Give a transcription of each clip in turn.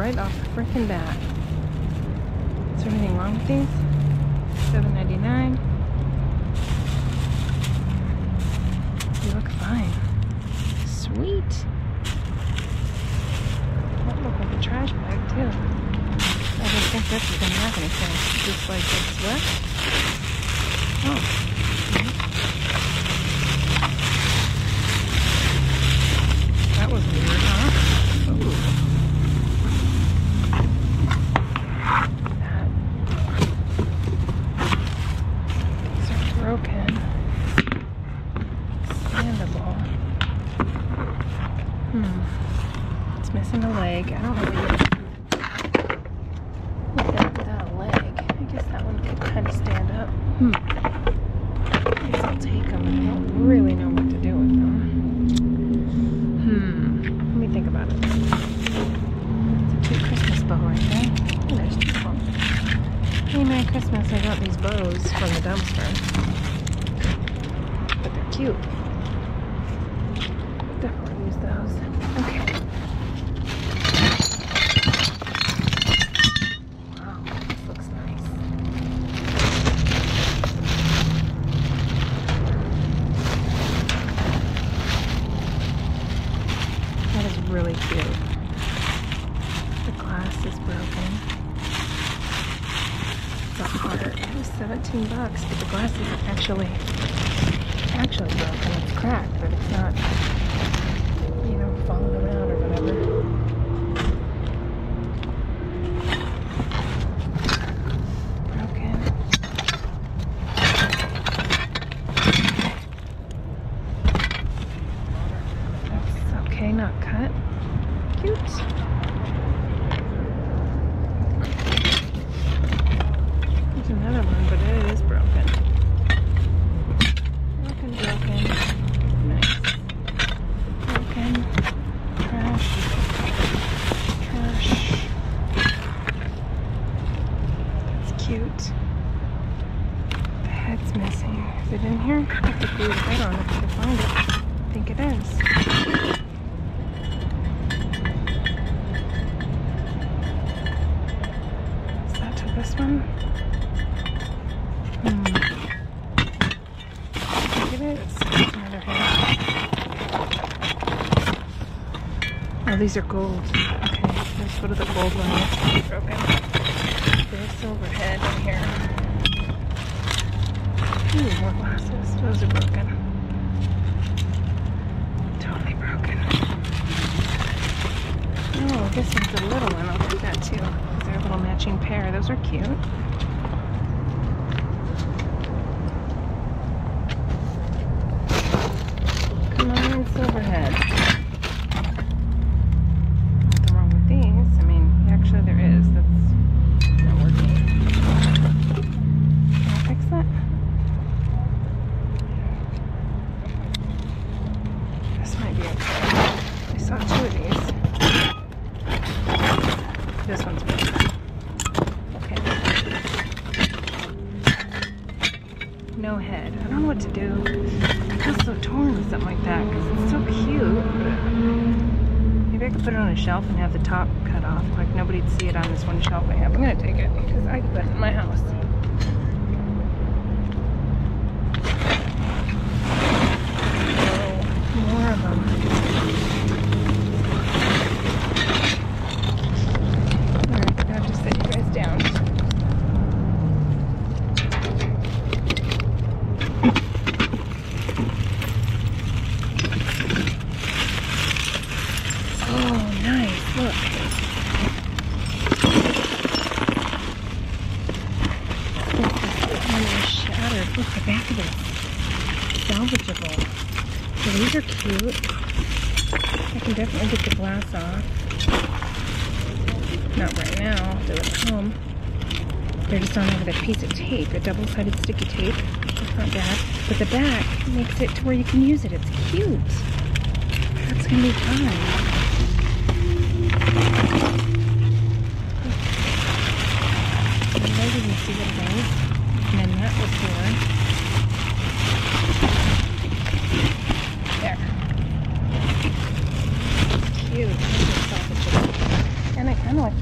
right off the frickin' bat. Is there anything wrong with these? $7.99. They look fine. Sweet. That looked like a trash bag too. I didn't think this was gonna have anything. Just like it's wet. Oh. That was weird, huh? Ooh. These are broken. Sandable. It's missing a leg. I don't know what without a leg. I guess that one could kind of stand up. I guess I'll take them. I don't really know what to do with them. Let me think about it. It's a cute Christmas bow right there. Oh, there's the bow. Hey, Merry Christmas. I got these bows from the dumpster. But they're cute. Definitely use those. Okay. Wow, this looks nice. That is really cute. The glass is broken. It's a heart. It was $17, but the glass isn't actually broken. It's cracked, but it's not, you know, falling around or whatever. Broken. That's okay, not cut. Cute. There's another one, but it is broken. Broken. Nice. Broken. Trash. That's cute. The head's missing. Is it in here? I have to glue the head on if I can find it. I think it is. Is that to this one? It is. Another head. Oh, these are gold. Okay, let's go to the gold one. That's broken. There's a silver head in here. Ooh, more glasses. Those are broken. Totally broken. Oh, this one's a little one. I'll take that too. They're a little matching pair. Those are cute. Silverhead. Nothing wrong with these. I mean, actually there is. That's not working. Can I fix that? This might be okay. I saw two of these. This one's better. Okay. No head. I don't know what to do. I feel so torn with something like that because it's so cute, but maybe I could put it on a shelf and have the top cut off. Like nobody'd see it on this one shelf I have. I'm gonna take it because I could put it in my house. Oh, more of them. Alright, I have to set you guys down. Look, the back of it. Salvageable. So these are cute. I can definitely get the glass off. Not right now. I'll do it at home. They're just on with a piece of tape, a double-sided sticky tape. That's not bad. But the back makes it to where you can use it. It's cute. That's going to be fun. And then you can see what it is. And then that was here. There. Cute. And I kind of like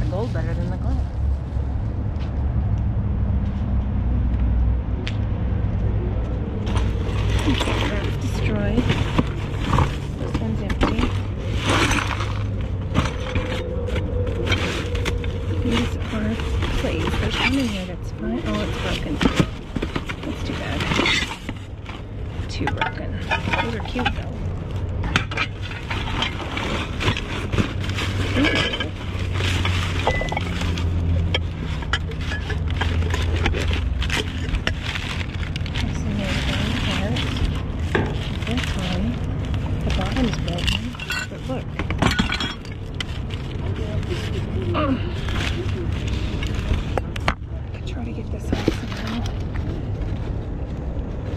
Okay, that's destroyed. This one's empty. These are plates. There's one in here that's fine. Oh, it's broken. That's too bad. Too broken. Those are cute though. Ooh. Is broken, but look. I could try to get this off somehow.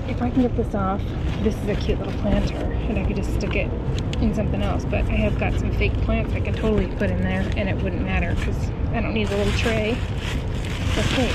If I can get this off, this is a cute little planter, and I could just stick it in something else, but I have got some fake plants I can totally put in there, and it wouldn't matter, because I don't need a little tray. It's fake.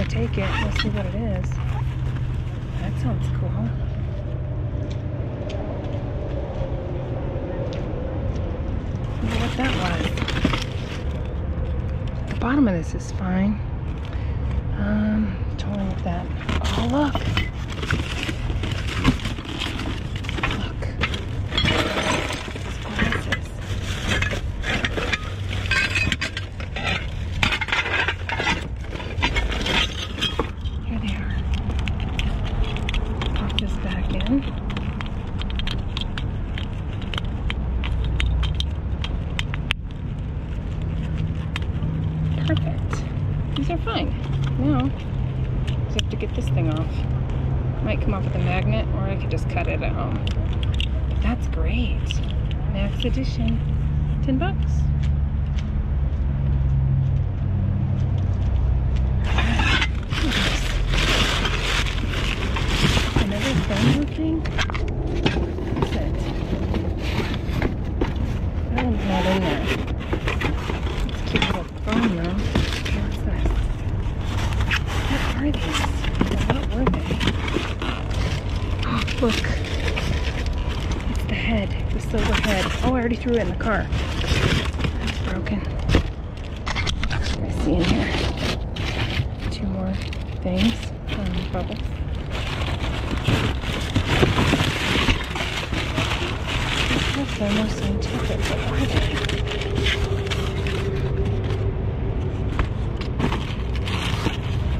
Take it. Let's see what it is. That sounds cool. I wonder what that was. The bottom of this is fine. Totally with that. Oh, look. Perfect. These are fine. Now, just have to get this thing off. Might come off with a magnet, or I could just cut it at home. But that's great. Max edition. $10. Another thermal thing? What's it? That one's not in there. It's a cute little phone though. What's this? What are these? What were they? Oh, look. It's the head. The silver head. Oh, I already threw it in the car. That's broken. What do I see in here? 2 more things. Bubbles. They're more scientific, but what are they?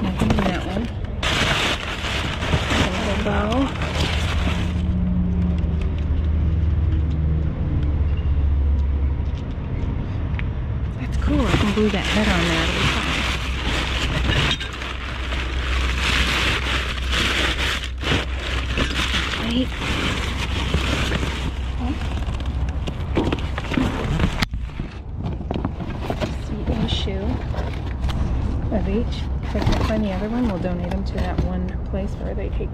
Nothing in that one. A little bow. That's cool. I can glue that head on there. It'll be fine. Wait. Of each. If I can't find the other one, we'll donate them to that one place where they take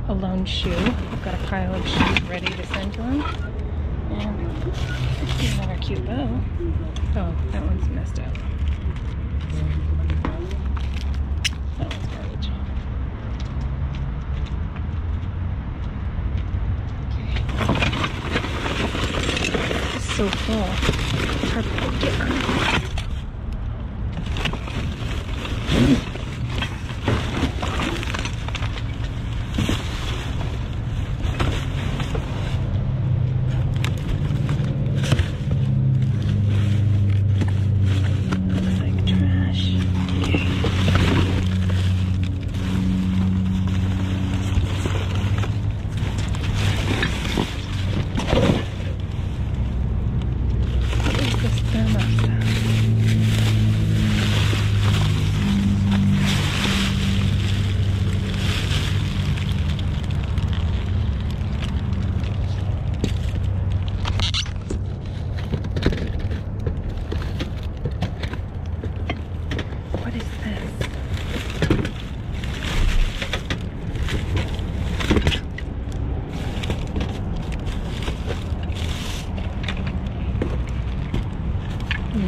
a lone shoe. I've got a pile of shoes ready to send to them. And another cute bow. Oh, that one's messed up. That one's garbage. Okay. It's so full. It's hard to get her.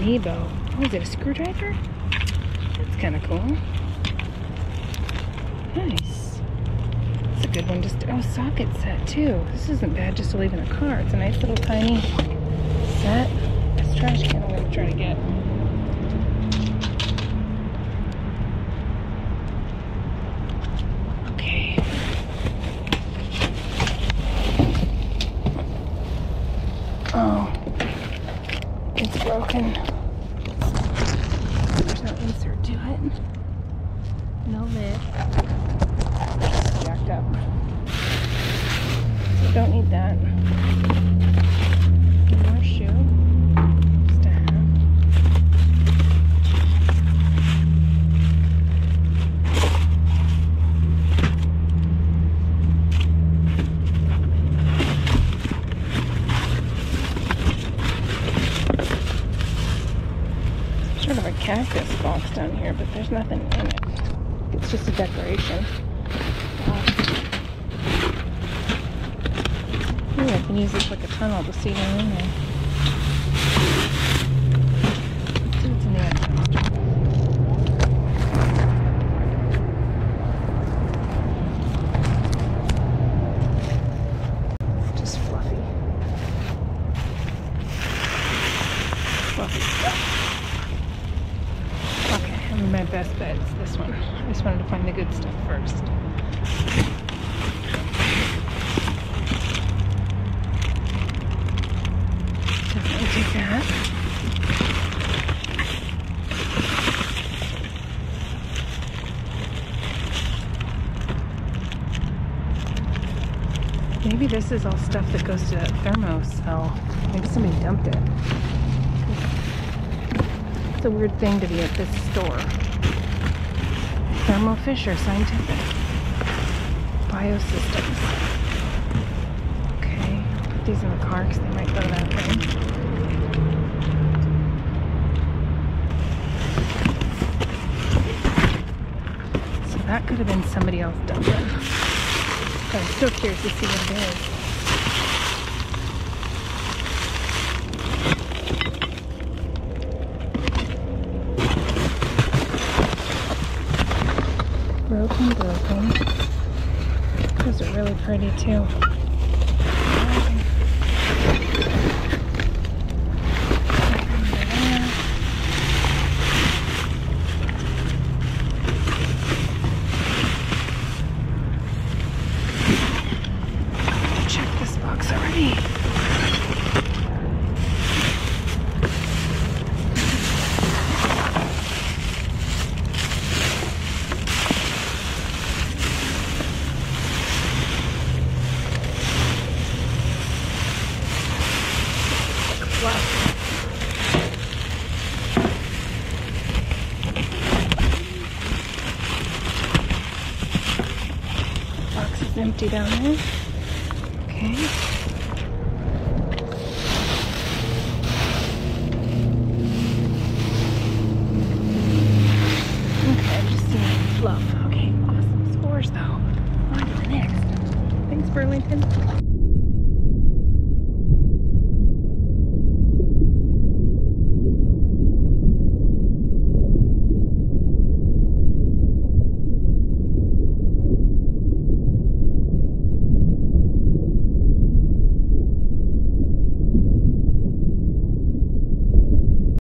Nebo. Oh, is it a screwdriver? That's kind of cool. Nice. It's a good one. Just oh, socket set too. This isn't bad just to leave in a car. It's a nice little tiny set. This trash can I'm going to try to get. Okay. Oh, it's broken. There's no insert to it. No lid. Just jacked up. So don't need that. More shoe. Just a half. Sort of a cactus box down here, but there's nothing in it. It's just a decoration. Maybe I can use this like a tunnel to see what's in there. Let's see what's in the outside. Just fluffy. Fluffy stuff. Okay, I mean my best bet is this one. I just wanted to find the good stuff first. Definitely take that. Maybe this is all stuff that goes to that thermo cell. Maybe somebody dumped it. It's a weird thing to be at this store. Thermo Fisher Scientific. Biosystems. Okay, put these in the car because they might go to that thing. So that could have been somebody else dumping. But I'm still curious to see what it is. Broken. Those are really pretty too. Check this box already. Box is empty down there. Okay. Okay, I'm just seeing fluff. Okay, awesome scores though. On to the next. Thanks, Burlington.